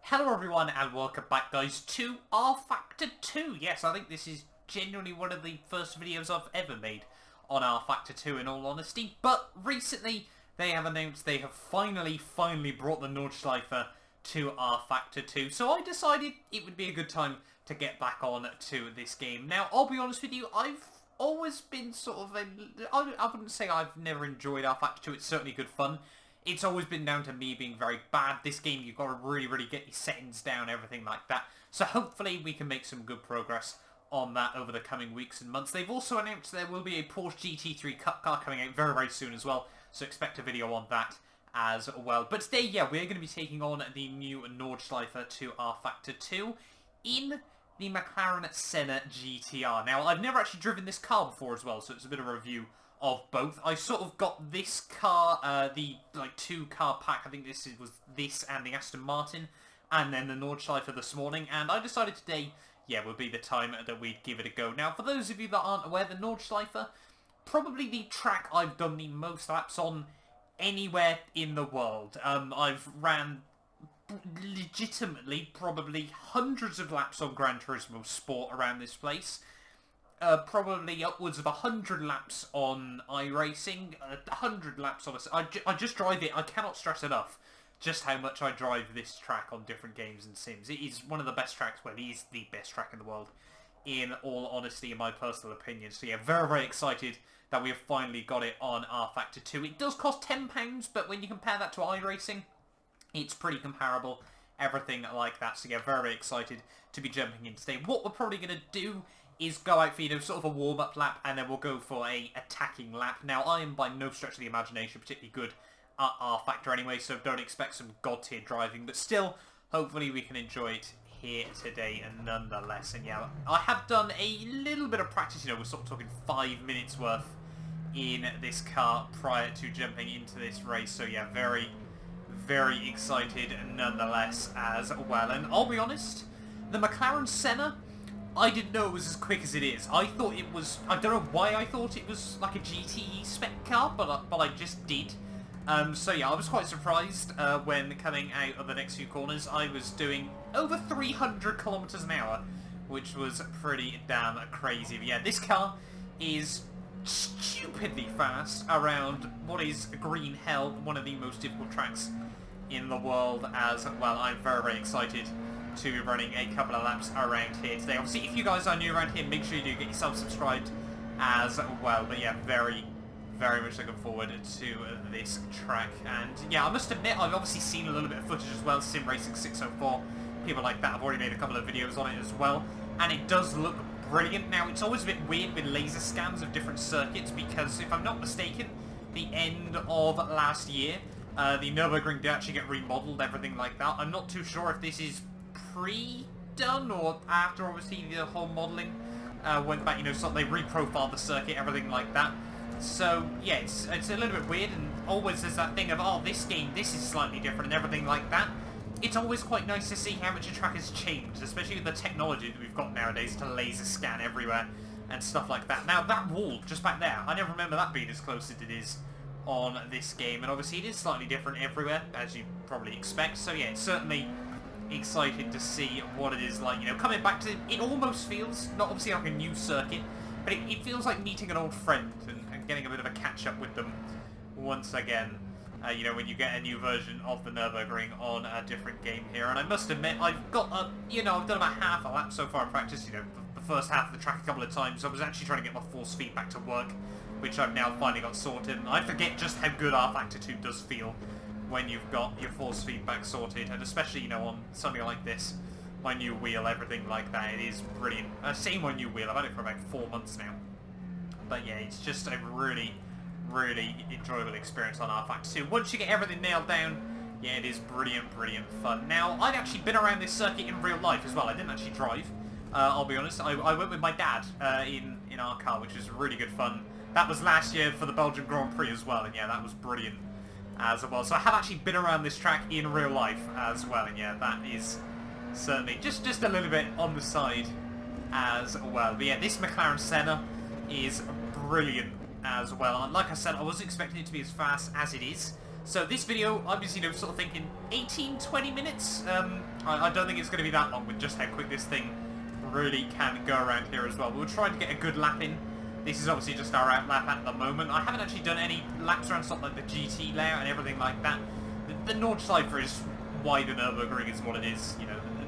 Hello everyone and welcome back guys to RFactor 2. Yes, I think this is genuinely one of the first videos I've ever made on RFactor 2 in all honesty. But recently they have announced they have finally brought the NORDSCHLEIFE to RFactor 2. So I decided it would be a good time to get back on to this game. Now I'll be honest with you, I've always been sort of I wouldn't say I've never enjoyed RFactor 2, it's certainly good fun. It's always been down to me being very bad. This game, you've got to really get your settings down, everything like that. So hopefully we can make some good progress on that over the coming weeks and months. They've also announced there will be a Porsche GT3 Cup car coming out very soon as well. So expect a video on that as well. But today, yeah, we're going to be taking on the new NORDSCHLEIFE to RFactor 2 in the McLaren Senna GTR. Now, I've never actually driven this car before as well, so it's a bit of a review of both. I sort of got this car, the two car pack. I think this was this and the Aston Martin, and then the NORDSCHLEIFE this morning. And I decided today, yeah, would be the time that we'd give it a go. Now, for those of you that aren't aware, the NORDSCHLEIFE, probably the track I've done the most laps on anywhere in the world. I've ran legitimately probably hundreds of laps on Gran Turismo Sport around this place. Probably upwards of 100 laps on iRacing, 100 laps on I just drive it. I cannot stress enough just how much I drive this track on different games and sims. It is one of the best tracks, well, it is the best track in the world, in all honesty, in my personal opinion. So yeah, very excited that we have finally got it on RFactor 2. It does cost £10, but when you compare that to iRacing, it's pretty comparable, everything like that. So yeah, very excited to be jumping in today. What we're probably going to do is go out for, sort of a warm-up lap, and then we'll go for a attacking lap. Now, I am by no stretch of the imagination particularly good at RFactor anyway, so don't expect some god-tier driving, but still, hopefully we can enjoy it here today and nonetheless. And yeah, I have done a little bit of practice, we're sort of talking 5 minutes worth in this car prior to jumping into this race, so yeah, very excited nonetheless as well. And I'll be honest, the McLaren Senna, I didn't know it was as quick as it is. I thought it was, I don't know why I thought it was like a GTE spec car, but I just did. So yeah, I was quite surprised when coming out of the next few corners. I was doing over 300 kilometers an hour, which was pretty damn crazy. But yeah, this car is stupidly fast around what is Green Hell, one of the most difficult tracks in the world as well. I'm very excited to be running a couple of laps around here today. Obviously, if you guys are new around here, make sure you do get yourself subscribed as well. But yeah, very much looking forward to this track. And yeah, I must admit, I've obviously seen a little bit of footage as well. Sim Racing 604, people like that. I've already made a couple of videos on it as well, and it does look brilliant. Now, it's always a bit weird with laser scans of different circuits, because if I'm not mistaken, the end of last year, the Nürburgring did actually get remodeled, everything like that. I'm not too sure if this is pre-done or after, obviously, the whole modelling went back, so they reprofiled the circuit, everything like that. So yeah, it's a little bit weird, and always there's that thing of, oh, this game, this is slightly different and everything like that. It's always quite nice to see how much a track has changed, especially with the technology that we've got nowadays to laser scan everywhere and stuff like that. Now, that wall just back there, I never remember that being as close as it is on this game, and obviously it is slightly different everywhere, as you probably expect. So yeah, it's certainly excited to see what it is like, coming back to it. Almost feels, not obviously like a new circuit, but it feels like meeting an old friend and getting a bit of a catch-up with them once again, when you get a new version of the Nürburgring on a different game here. And I must admit, I've got I've done about half a lap so far in practice, the first half of the track a couple of times. I was actually trying to get my force feed back to work, which I've now finally got sorted, and I forget just how good RFactor 2 does feel when you've got your force feedback sorted, and especially, on something like this, my new wheel, everything like that, it is brilliant. Same my new wheel, I've had it for about 4 months now. But yeah, it's just a really enjoyable experience on RFactor 2. Once you get everything nailed down, yeah, it is brilliant fun. Now, I've actually been around this circuit in real life as well. I didn't actually drive, I'll be honest. I went with my dad in our car, which was really good fun. That was last year for the Belgian Grand Prix as well, and yeah, that was brilliant as well. So I have actually been around this track in real life as well, and yeah, that is certainly just a little bit on the side as well. But yeah, this McLaren Senna is brilliant as well. And like I said, I wasn't expecting it to be as fast as it is. So this video, I'm just, sort of thinking 18-20 minutes. I don't think it's going to be that long with just how quick this thing really can go around here as well. We'll try to get a good lap in. This is obviously just our out lap at the moment. I haven't actually done any laps around sort of like the GT layout and everything like that. The NORDSCHLEIFE is why the Nürburgring is what it is.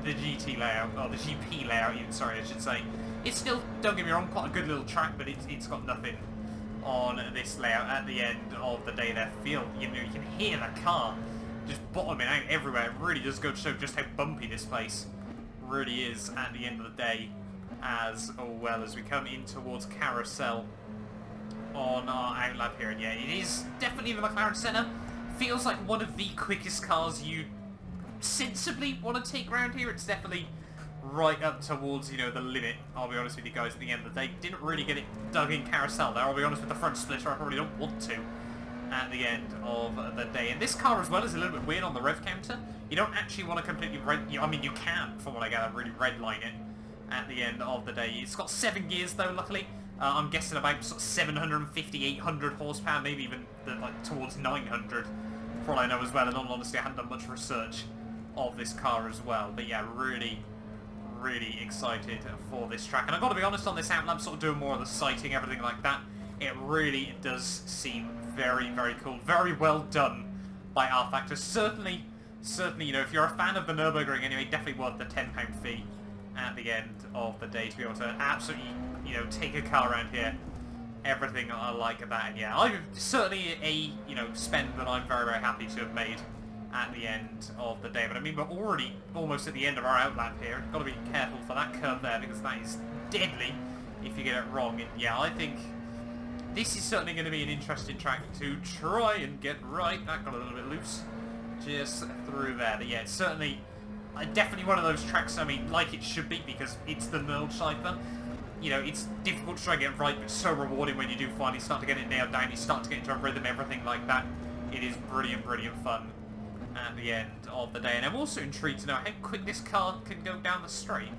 The GT layout, or the GP layout, sorry, I should say. It's still, don't get me wrong, quite a good little track, but it's got nothing on this layout at the end of the day. There, you can hear the car just bottoming out everywhere. It really does go to show just how bumpy this place really is at the end of the day, as well as we come in towards Carousel on our outlap here. And yeah, it is definitely the McLaren Senna. Feels like one of the quickest cars you sensibly want to take around here. It's definitely right up towards, the limit, I'll be honest with you guys, at the end of the day. Didn't really get it dug in Carousel there, I'll be honest, with the front splitter. I probably don't want to at the end of the day. And this car as well is a little bit weird on the rev counter. You don't actually want to completely I mean, you can, from what I gather, really redline it at the end of the day. It's got 7 gears though, luckily. I'm guessing about sort of 750, 800 horsepower, maybe even like towards 900, for all I know as well. And in all honesty, I haven't done much research of this car as well. But yeah, really excited for this track. And I've got to be honest, on this outlap, sort of doing more of the sighting, everything like that, it really does seem very cool. Very well done by RFactor. Certainly, if you're a fan of the Nürburgring anyway, definitely worth the £10 fee at the end of the day to be able to absolutely, take a car around here. Everything I like that. And yeah, certainly a, spend that I'm very happy to have made at the end of the day. But I mean, we're already almost at the end of our outlap here. Got to be careful for that curve there, because that is deadly if you get it wrong. And yeah, I think this is certainly going to be an interesting track to try and get right. That got a little bit loose just through there. But yeah, it's certainly definitely one of those tracks, I mean, like it should be, because it's the NORDSCHLEIFE. It's difficult to try and get right, but so rewarding when you do finally start to get it nailed down. You start to get into a rhythm, everything like that. It is brilliant fun at the end of the day. And I'm also intrigued to know how quick this car can go down the straight.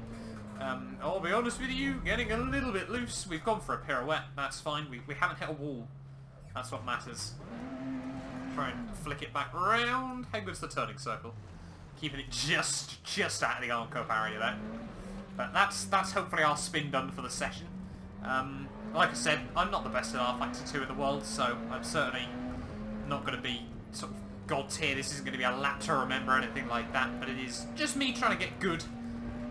I'll be honest with you, getting a little bit loose. We've gone for a pirouette, that's fine. We haven't hit a wall. That's what matters. Try and flick it back round. How good's the turning circle? Keeping it just out of the Armco barrier there. But that's hopefully our spin done for the session. Like I said, I'm not the best at RFactor 2 in the world, so I'm certainly not going to be sort of god tier. This isn't going to be a lap to remember or anything like that, but it is just me trying to get good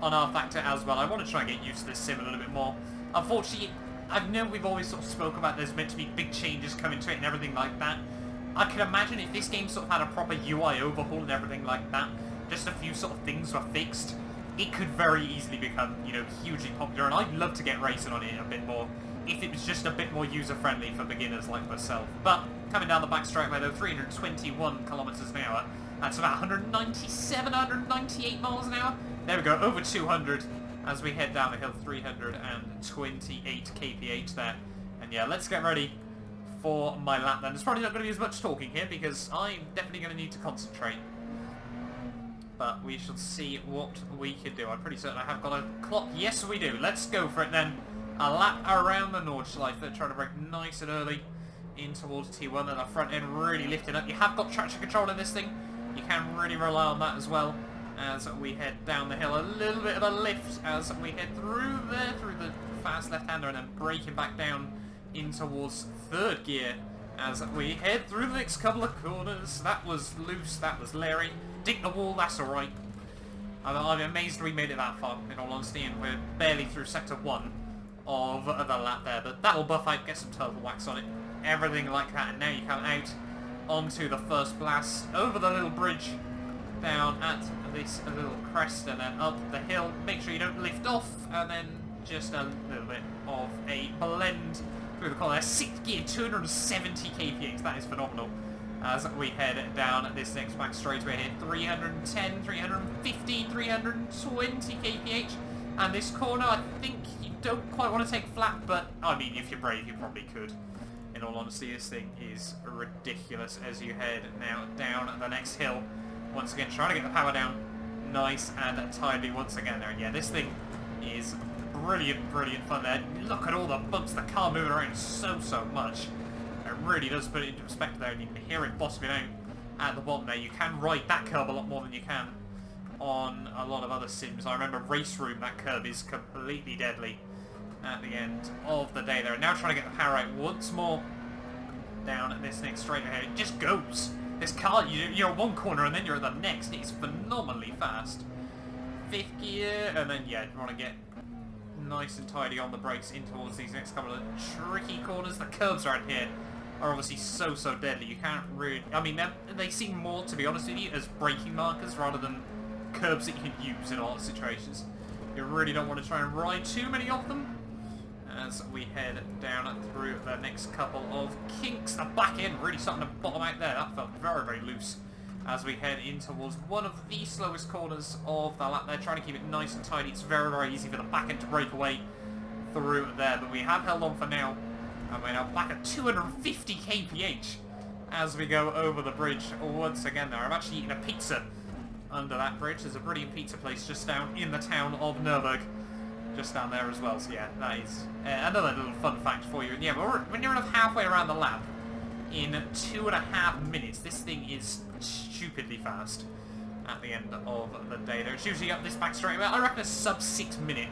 on RFactor as well. I want to try and get used to this sim a little bit more. Unfortunately, I know we've always sort of spoken about there's meant to be big changes coming to it and everything like that. I can imagine if this game sort of had a proper UI overhaul and everything like that, just a few sort of things were fixed, it could very easily become, hugely popular. And I'd love to get racing on it a bit more if it was just a bit more user-friendly for beginners like myself. But coming down the back straightaway though, 321 kilometers an hour. That's about 197, 198 miles an hour. There we go, over 200 as we head down the hill, 328 kph there. And yeah, let's get ready for my lap then. There's probably not going to be as much talking here because I'm definitely going to need to concentrate. But we shall see what we can do. I'm pretty certain I have got a clock. Yes, we do. Let's go for it then. A lap around the NORDSCHLEIFE. They're trying to brake nice and early in towards T1, and the front end really lifted up. You have got traction control in this thing. You can really rely on that as well as we head down the hill. A little bit of a lift as we head through there, through the fast left-hander, and then braking back down in towards third gear as we head through the next couple of corners. That was loose, that was Larry. Dig the wall, that's alright. I'm amazed we made it that far, in all honesty, and we're barely through sector 1 of the lap there, but that'll buff out, get some turtle wax on it, everything like that. And now you come out onto the first blast, over the little bridge, down at this little crest, and then up the hill. Make sure you don't lift off, and then just a little bit of a blend through the corner. 6th gear, 270 kph, that is phenomenal. As we head down this next back straightaway here, 310, 350, 320 kph. And this corner, I think you don't quite want to take flat, but I mean, if you're brave, you probably could. In all honesty, this thing is ridiculous as you head now down the next hill. Once again, trying to get the power down nice and tidily once again there. And yeah, this thing is brilliant fun there. Look at all the bumps, the car moving around so much. It really does put it into perspective there, and you can hear it bottoming out at the bottom there. You can ride that curb a lot more than you can on a lot of other sims. I remember Race Room, that curb is completely deadly at the end of the day there. Now trying to get the power out once more down at this next straight ahead. It just goes. This car, you're at one corner and then you're at the next. It's phenomenally fast. Fifth gear, and then, yeah, you want to get nice and tidy on the brakes in towards these next couple of tricky corners. The curves around here are obviously so deadly. You can't really... I mean, they seem more, to be honest with you, as braking markers rather than curbs that you can use in a lot of situations. You really don't want to try and ride too many of them as we head down through the next couple of kinks. The back end really starting to bottom out there. That felt very loose as we head in towards one of the slowest corners of the lap there, trying to keep it nice and tidy. It's very easy for the back end to break away through there, but we have held on for now, and we're now back at 250 kph as we go over the bridge once again there. I'm actually eating a pizza under that bridge. There's a brilliant pizza place just down in the town of Nürburg, just down there as well, so yeah, that is another little fun fact for you. And yeah, when you're halfway around the lap in 2.5 minutes, this thing is stupidly fast at the end of the day there. It's usually up this back straight away. I reckon a sub 6 minute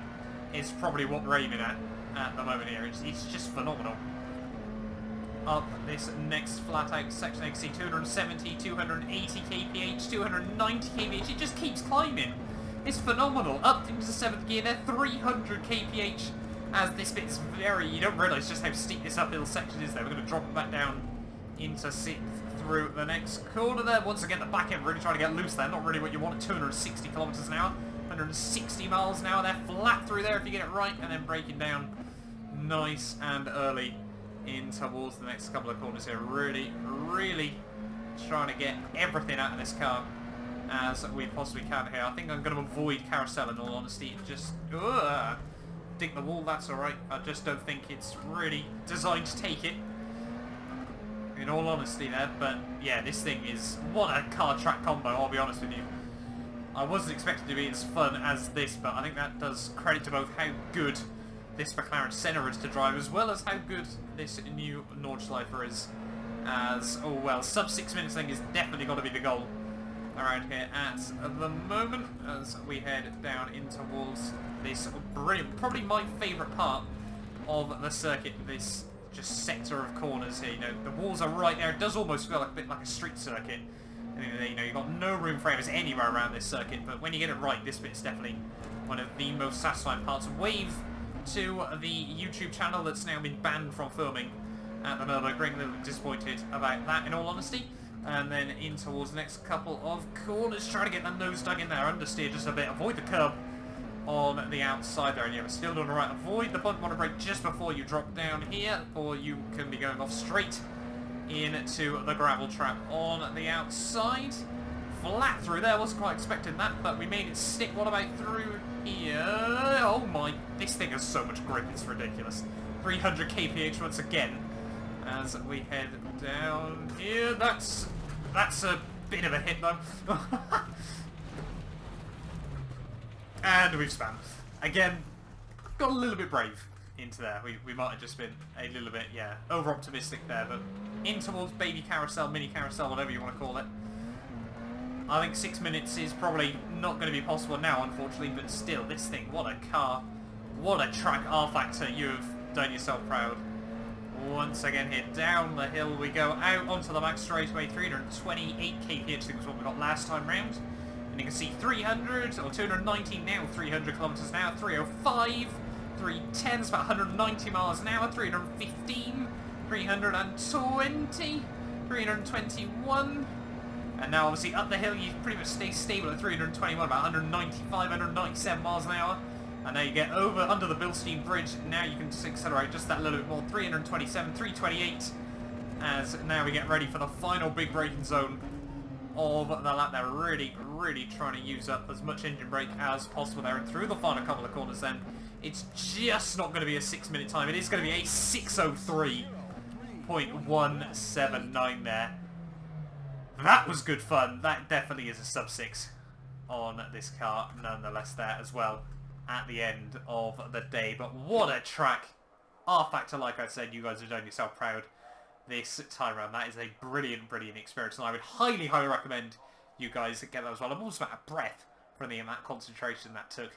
is probably what we're aiming at the moment here. It's just phenomenal. Up this next flat out section, you can see 270, 280 kph, 290 kph. It just keeps climbing. It's phenomenal. Up into the 7th gear there, 300 kph as this bit's very... You don't realise just how steep this uphill section is there. We're going to drop it back down into 6th through the next corner there. Once again, the back end really trying to get loose there. Not really what you want at 260 kilometers an hour. 160 miles an hour there. Flat through there if you get it right. And then breaking down nice and early in towards the next couple of corners here. Really trying to get everything out of this car as we possibly can here. I think I'm going to avoid carousel in all honesty. Just dig the wall, that's alright. I just don't think it's really designed to take it, in all honesty there. But yeah, this thing is... What a car track combo, I'll be honest with you. I wasn't expecting to be as fun as this, but I think that does credit to both how good this McLaren Senna is to drive, as well as how good this new NORDSCHLEIFE is. As, oh well, sub 6 minutes I think is definitely got to be the goal around here at the moment, as we head down in towards this brilliant, probably my favourite part of the circuit, this just sector of corners here. You know, the walls are right there. It does almost feel like a bit like a street circuit. And, you know, you've got no room for errors anywhere around this circuit, but when you get it right, this bit's definitely one of the most satisfying parts. Wave to the YouTube channel that's now been banned from filming at the Nürburgring. A little disappointed about that, in all honesty. And then in towards the next couple of corners, trying to get that nose dug in there, understeer just a bit, avoid the curb on the outside there, and yeah, we're still doing alright. Avoid the bump, want to brake just before you drop down here, or you can be going off straight into the gravel trap on the outside. Flat through there, wasn't quite expecting that, but we made it stick. What about through here? Oh my, this thing has so much grip, it's ridiculous. 300 kph once again as we head down here. That's a bit of a hit though. And we've spammed. Again, got a little bit brave into there. We might have just been a little bit, yeah, over-optimistic there, but in towards baby carousel, mini carousel, whatever you want to call it. I think 6 minutes is probably not going to be possible now, unfortunately, but still, this thing, what a car, what a track RFactor, you've done yourself proud. Once again here, down the hill we go, out onto the back straightaway, 328 kph, I think was what we got last time round. And you can see 300, or 290 now, 300 kilometers an hour, 305, 310, it's about 190 miles an hour, 315, 320, 321. And now obviously up the hill you pretty much stay stable at 321, about 195, 197 miles an hour. And now you get over under the Bilstein Bridge, now you can just accelerate just that little bit more, 327, 328, as now we get ready for the final big braking zone of the lap. They're really trying to use up as much engine brake as possible there, and through the final couple of corners then, it's just not going to be a 6 minute time, it is going to be a 6:03.179 there. That was good fun. That definitely is a sub 6 on this car nonetheless there as well at the end of the day. But what a track. RFactor, like I said, you guys have done yourself proud this time around. That is a brilliant, brilliant experience, and I would highly, highly recommend you guys get that as well. I'm almost out of breath from the amount of concentration that took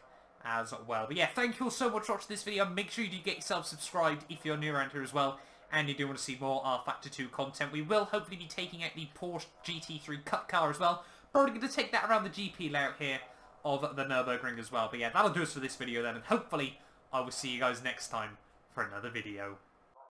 as well. But yeah, thank you all so much for watching this video. Make sure you do get yourself subscribed if you're new around here as well, and you do want to see more RFactor 2 content. We will hopefully be taking out the Porsche GT3 Cup car as well. Probably going to take that around the GP layout here of the Nürburgring as well. But yeah, that'll do us for this video then, and hopefully I will see you guys next time for another video.